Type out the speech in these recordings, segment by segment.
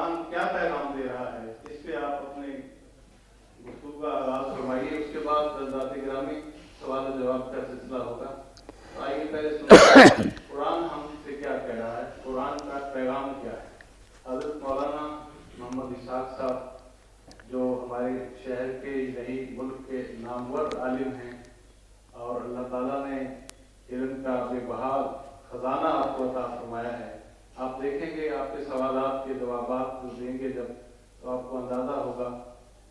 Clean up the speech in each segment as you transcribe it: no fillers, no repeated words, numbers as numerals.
قرآن کیا پیغام دے رہا ہے، اس پہ آپ اپنے گفتگو کا آغاز فرمائیے، اس کے بعد ذات گرامی سوال و جواب کا سلسلہ ہوگا۔ تو آئیے پہلے سنیں قرآن ہم سے کیا کہہ رہا ہے، قرآن کا پیغام کیا ہے۔ حضرت مولانا محمد اسحاق صاحب جو ہمارے شہر کے ہی نہیں ملک کے نامور عالم ہیں، اور اللہ تعالیٰ نے علم کا بے بہا خزانہ آپ کو عطا فرمایا ہے، آپ دیکھیں گے آپ کے سوالات کے جوابات جو دیں گے جب، تو آپ کو اندازہ ہوگا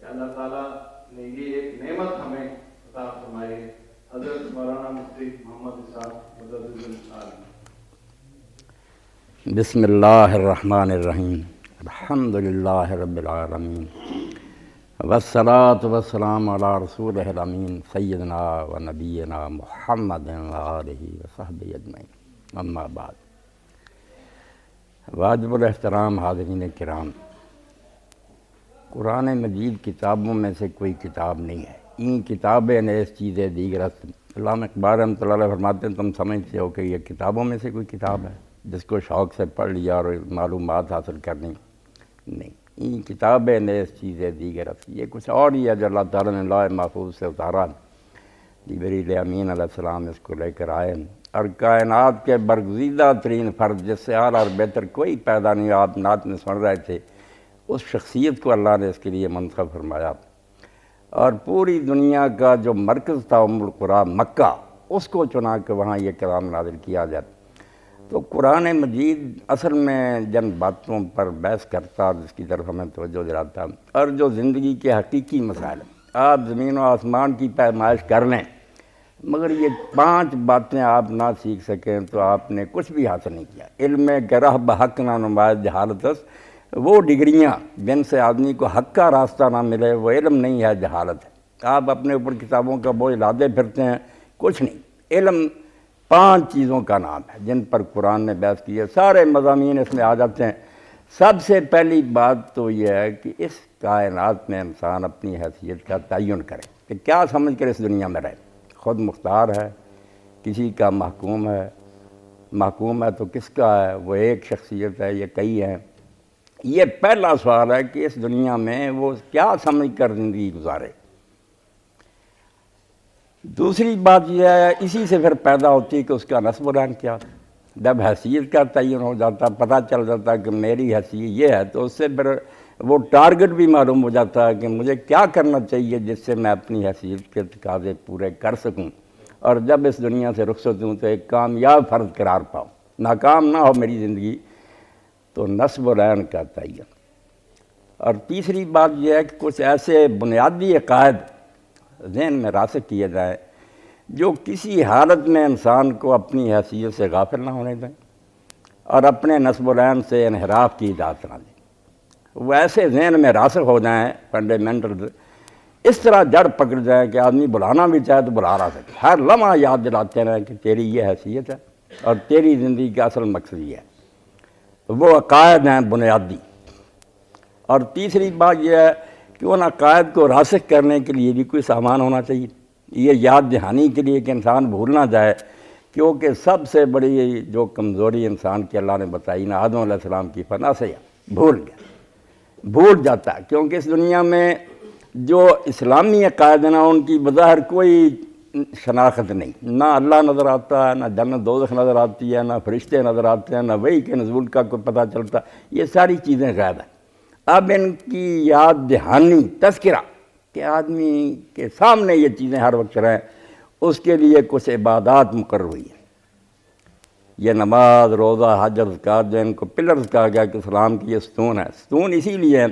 کہ اللہ تعالیٰ نے یہ ایک نعمت ہمیں عطا فرمائی ہے۔ حضرت مولانا مفتی محمد اسحاق مجدد العالم۔ بسم اللہ الرحمن الرحیم، الحمد للہ رب العالمین، والصلاة والسلام علی رسولہ الامین سیدنا و نبینا محمد و آلہ و صحبہ اجمعین، اما بعد۔ واجب الاحترام حاضرین کرام، قرآن مجید کتابوں میں سے کوئی کتاب نہیں ہے، این کتابیں نیز چیزیں دیگر۔ علامہ اقبال رحمۃ اللہ علیہ فرماتے ہیں تم سمجھتے ہو کہ یہ کتابوں میں سے کوئی کتاب ہے جس کو شوق سے پڑھ لیا اور معلومات حاصل کرنی، نہیں، این کتابیں نیز چیزیں دیگر، یہ کچھ اور ہی ہے جو اللہ تعالیٰ نے لوح محفوظ سے اتارا۔ جبریل امین علیہ السلام اس کو لے کر آئے، اور کائنات کے برگزیدہ ترین فرد جس سے اعلیٰ اور بہتر کوئی پیدا نہیں، آپ نعت میں سن رہے تھے، اس شخصیت کو اللہ نے اس کے لیے منتخب فرمایا، اور پوری دنیا کا جو مرکز تھا ام القریٰ مکہ، اس کو چنا کے وہاں یہ کلام نازل کیا جاتا۔ تو قرآن مجید اصل میں جن باتوں پر بحث کرتا، جس کی طرف ہمیں توجہ دلاتا، اور جو زندگی کے حقیقی مسائل، آپ زمین و آسمان کی پیمائش کر لیں مگر یہ 5 باتیں آپ نہ سیکھ سکیں تو آپ نے کچھ بھی حاصل نہیں کیا۔ علم گرہ بحق نہ نمائے جہالتس، وہ ڈگریاں جن سے آدمی کو حق کا راستہ نہ ملے وہ علم نہیں ہے، جہالت ہے۔ آپ اپنے اوپر کتابوں کا بوجھ لادے پھرتے ہیں، کچھ نہیں۔ علم 5 چیزوں کا نام ہے جن پر قرآن نے بحث کی ہے، سارے مضامین اس میں آ جاتے ہیں۔ سب سے پہلی بات تو یہ ہے کہ اس کائنات میں انسان اپنی حیثیت کا تعین کرے کہ کیا سمجھ کر اس دنیا میں رہے، خود مختار ہے، کسی کا محکوم ہے، محکوم ہے تو کس کا ہے، وہ ایک شخصیت ہے یا کئی ہیں۔ یہ پہلا سوال ہے کہ اس دنیا میں وہ کیا سمجھ کر زندگی گزارے۔ دوسری بات یہ ہے، اسی سے پھر پیدا ہوتی ہے کہ اس کا نسب و رہن کیا۔ جب حیثیت کا تعین ہو جاتا، پتہ چل جاتا کہ میری حیثیت یہ ہے، تو اس سے پھر وہ ٹارگٹ بھی معلوم ہو جاتا ہے کہ مجھے کیا کرنا چاہیے جس سے میں اپنی حیثیت کے تقاضے پورے کر سکوں، اور جب اس دنیا سے رخصت ہوں تو ایک کامیاب فرد قرار پاؤں، ناکام نہ ہو میری زندگی۔ تو نسب و رہن کا تعین۔ اور تیسری بات یہ ہے کہ کچھ ایسے بنیادی عقائد ذہن میں راسخ کیے جائیں جو کسی حالت میں انسان کو اپنی حیثیت سے غافل نہ ہونے دیں اور اپنے نسب و رہن سے انحراف کی اجازت نہ دیں۔ وہ ایسے ذہن میں راسخ ہو جائیں، فنڈامنٹل، اس طرح جڑ پکڑ جائیں کہ آدمی بلانا بھی چاہے تو بلا رہا سکے، ہر لمحہ یاد دلاتے رہیں کہ تیری یہ حیثیت ہے اور تیری زندگی کا اصل مقصد یہ ہے۔ وہ عقائد ہیں بنیادی۔ اور تیسری بات یہ ہے کہ ان عقائد کو راسخ کرنے کے لیے بھی کوئی سامان ہونا چاہیے، یہ یاد دہانی کے لیے کہ انسان بھول نہ جائے، کیونکہ سب سے بڑی جو کمزوری انسان کی اللہ نے بتائی نا، آدم علیہ السلام کی فنا سے بھول گیا، بھول جاتا ہے، کیونکہ اس دنیا میں جو اسلامی عقائد ہیں نا ان کی بظاہر کوئی شناخت نہیں، نہ اللہ نظر آتا ہے، نہ جنت دوزخ نظر آتی ہے، نہ فرشتے نظر آتے ہیں، نہ وحی کے نزول کا کوئی پتہ چلتا، یہ ساری چیزیں غائب ہیں۔ اب ان کی یاد دہانی، تذکرہ کہ آدمی کے سامنے یہ چیزیں ہر وقت رہیں، اس کے لیے کچھ عبادات مقرر ہوئی ہیں۔ یہ نماز، روزہ، حج، اذکار جو ان کو پلرز کہا گیا کہ اسلام کی یہ ستون ہے۔ ستون اسی لیے ہے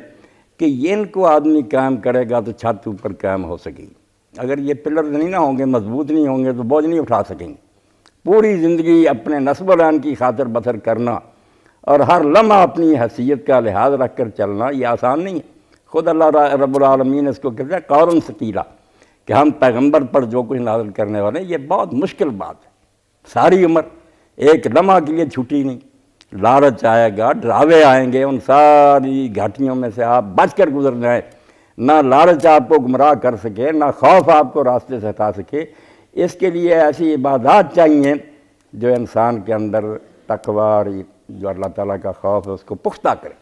کہ ان کو آدمی قائم کرے گا تو چھت اوپر قائم ہو سکے گی۔ اگر یہ پلرز نہیں نہ ہوں گے، مضبوط نہیں ہوں گے تو بوجھ نہیں اٹھا سکیں گے۔ پوری زندگی اپنے نسب و رہن کی خاطر بسر کرنا اور ہر لمحہ اپنی حیثیت کا لحاظ رکھ کر چلنا یہ آسان نہیں ہے۔ خود اللہ رب العالمین اس کو کہتے ہیں قولاً ثقیلا، کہ ہم پیغمبر پر جو کچھ نازل کرنے والے ہیں یہ بہت مشکل بات ہے۔ ساری عمر ایک لمحہ کے لیے چھٹی نہیں، لالچ آئے گا، ڈراوے آئیں گے، ان ساری گھاٹیوں میں سے آپ بچ کر گزر جائیں۔ نہ لالچ آپ کو گمراہ کر سکے، نہ خوف آپ کو راستے سے ہٹا سکے۔ اس کے لیے ایسی عبادات چاہیے جو انسان کے اندر تقوی اور جو اللہ تعالیٰ کا خوف ہے اس کو پختہ کرے۔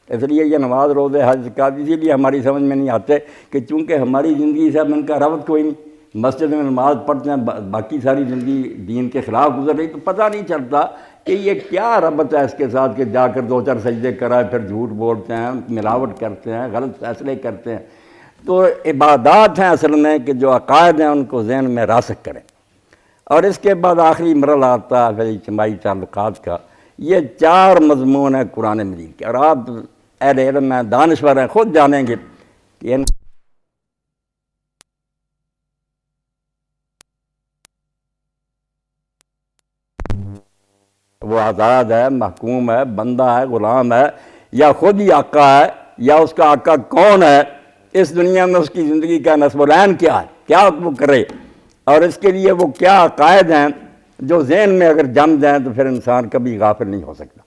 اس لیے یہ نماز روزے حج زکوٰۃ اسی لیے ہماری سمجھ میں نہیں آتے کہ چونکہ ہماری زندگی سے اب ان کا ربط کوئی نہیں، مسجد میں نماز پڑھتے ہیں باقی ساری زندگی دین کے خلاف گزر رہی، تو پتہ نہیں چلتا کہ یہ کیا ربط ہے اس کے ساتھ کہ جا کر 2-4 سجدے کرائے پھر جھوٹ بولتے ہیں، ملاوٹ کرتے ہیں، غلط فیصلے کرتے ہیں۔ تو عبادات ہیں اصل میں کہ جو عقائد ہیں ان کو ذہن میں راسخ کریں۔ اور اس کے بعد آخری مرحلہ آتا ہے پھر اجتماعی تعلقات کا۔ یہ 4 مضمون ہیں قرآن مجید کے، اور آپ اہل علم ہیں، دانشور ہیں، خود جانیں گے کہ ان وہ آزاد ہے، محکوم ہے، بندہ ہے، غلام ہے، یا خود ہی آقا ہے، یا اس کا آقا کون ہے، اس دنیا میں اس کی زندگی کا نصب العین کیا ہے، کیا وہ کرے، اور اس کے لیے وہ کیا عقائد ہیں جو ذہن میں اگر جم جائیں تو پھر انسان کبھی غافل نہیں ہو سکتا۔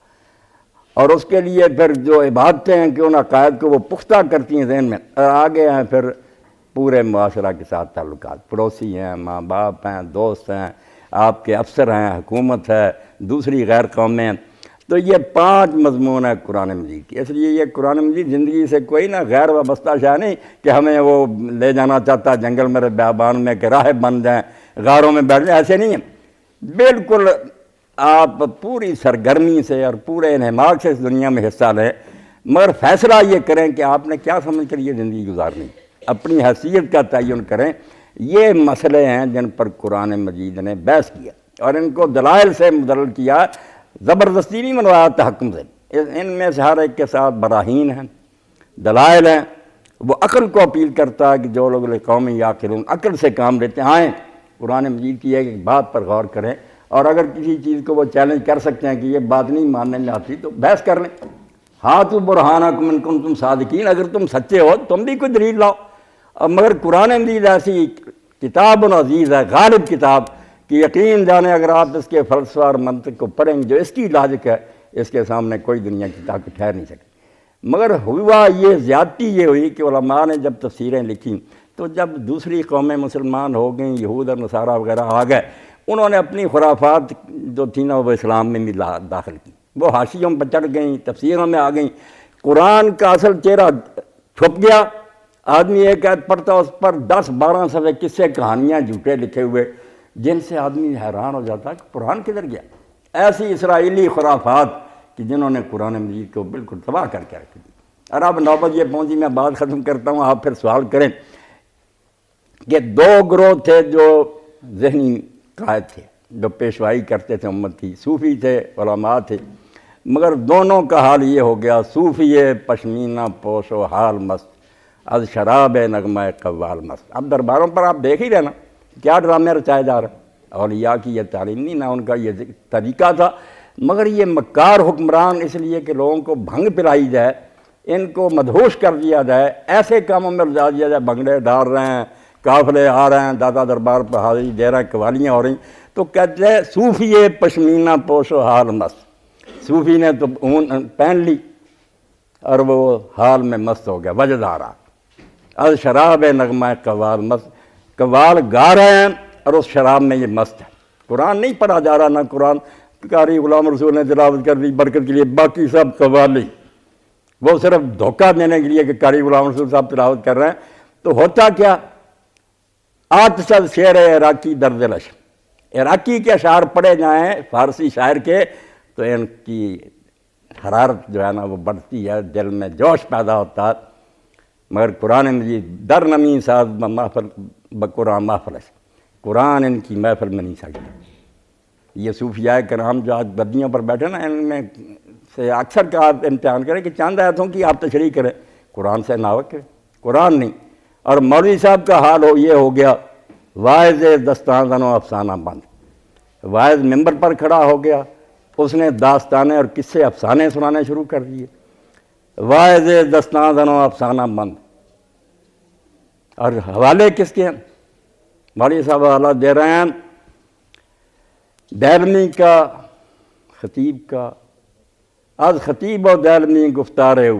اور اس کے لیے پھر جو عبادتیں ہیں کہ ان عقائد کو وہ پختہ کرتی ہیں ذہن میں، اور آگے ہیں پھر پورے معاشرہ کے ساتھ تعلقات، پڑوسی ہیں، ماں باپ ہیں، دوست ہیں، آپ کے افسر ہیں، حکومت ہے، دوسری غیر قومیں ہیں۔ تو یہ 5 مضمون ہے قرآن مجید کی۔ اس لیے یہ قرآن مجید زندگی سے کوئی نہ غیر وابستہ شاہ نہیں کہ ہمیں وہ لے جانا چاہتا جنگل میں بیابان میں کہ راہب بن جائیں، غاروں میں بیٹھ جائیں، ایسے نہیں ہے۔ بالکل آپ پوری سرگرمی سے اور پورے انہماک سے اس دنیا میں حصہ لیں، مگر فیصلہ یہ کریں کہ آپ نے کیا سمجھ کر یہ زندگی گزارنی، اپنی حیثیت کا تعین کریں۔ یہ مسئلے ہیں جن پر قرآن مجید نے بحث کیا اور ان کو دلائل سے مدلل کیا، زبردستی نہیں منوایا تحکم سے۔ ان میں سے ہر ایک کے ساتھ براہین ہیں، دلائل ہیں۔ وہ عقل کو اپیل کرتا ہے کہ جو لوگ قوم یعقلون عقل سے کام لیتے ہیں، آئیں قرآن مجید کی ایک بات پر غور کریں، اور اگر کسی چیز کو وہ چیلنج کر سکتے ہیں کہ یہ بات نہیں ماننے میں آتی تو بحث کر لیں۔ ہاتھوا برہانکم ان کنتم صادقین، اگر تم سچے ہو تم بھی کوئی دلیل لاؤ۔ مگر قرآن مجید ایسی کتاب عزیز ہے، غالب کتاب، کہ یقین جانے اگر آپ اس کے فلسفہ اور منطق کو پڑھیں جو اس کی لاجک ہے، اس کے سامنے کوئی دنیا کی طاقت ٹھہر نہیں سکتی۔ مگر ہوا یہ زیادتی یہ ہوئی کہ علماء نے جب تفسیریں لکھیں تو جب دوسری قومیں مسلمان ہو گئیں، یہود اور نصارہ وغیرہ آ گئے، انہوں نے اپنی خرافات جو تھیں نا وہ اسلام میں بھی داخل کی، وہ حاشیوں میں چڑھ گئیں، تفسیروں میں آ گئیں، قرآن کا اصل چہرہ چھپ گیا۔ آدمی ایک آیت پڑھتا اس پر 10-12 صفحے قصے کہانیاں جھوٹے لکھے ہوئے، جن سے آدمی حیران ہو جاتا ہے کہ قرآن کدھر گیا۔ ایسی اسرائیلی خرافات کہ جنہوں نے قرآن مجید کو بالکل تباہ کر کے رکھ دی۔ اور اب نوبت یہ پہنچی، میں بات ختم کرتا ہوں، آپ پھر سوال کریں کہ 2 گروہ تھے جو ذہنی قائد تھے، جو پیشوائی کرتے تھے امت کی، صوفی تھے، علماء تھے، مگر دونوں کا حال یہ ہو گیا، صوفی پشمینہ پوش و حال مست، از شراب نغمہ قوال مست۔ اب درباروں پر آپ دیکھ ہی رہنا کیا ڈرامے رچائے جا رہے ہیں۔ اولیاء کی یہ تعلیم نہیں، نہ ان کا یہ طریقہ تھا، مگر یہ مکار حکمران اس لیے کہ لوگوں کو بھنگ پلائی جائے، ان کو مدہوش کر دیا جائے، ایسے کاموں میں رجا دیا جائے، بھنگڑے ڈال رہے ہیں، قافلے آ رہے ہیں، دادا دربار پر حاضری دے رہے ہیں، قوالیاں ہو رہی ہیں، تو کہتے ہیں صوفی پشمینہ پوش و حال مست۔ صوفی نے تو اون پہن لی اور وہ حال میں مست ہو گیا، وجد آ رہا، از شراب نغمہ قوال مست، قوال گا رہے ہیں اور اس شراب میں یہ مست ہے۔ قرآن نہیں پڑھا جا رہا، نہ قرآن قاری غلام رسول نے تلاوت کر دی برکت کے لیے، باقی سب قوالی، وہ صرف دھوکہ دینے کے لیے کہ قاری غلام رسول صاحب تلاوت کر رہے ہیں۔ تو ہوتا کیا، آتشد شعر عراقی درد لش، عراقی کے اشعار پڑھے جائیں فارسی شاعر کے تو ان کی حرارت جو ہے نا وہ بڑھتی ہے، دل میں جوش پیدا ہوتا ہے۔ مگر قرآن مجید در نمی ساز محفل بقرآن محفلش، قرآن ان کی محفل میں نہیں سکتا۔ یہ صوفیاء کرام جو آج بدیوں پر بیٹھے نا، ان میں سے اکثر کا آپ امتحان کریں کہ چند آیتوں کی آپ تشریح کریں، قرآن سے ناوک کریں، قرآن نہیں۔ اور مولوی صاحب کا حال یہ ہو گیا، واعظ دستان زن و افسانہ بند، واعظ ممبر پر کھڑا ہو گیا، اس نے داستانیں اور قصے افسانے سنانے شروع کر دیے، واعظ دستان زن و افسانہ بند۔ اور حوالے کس کے ہیں؟ مولوی صاحب حوالہ دے رہے ہیں دیلمی کا، خطیب کا، از خطیب و دیلمی گفتار ہو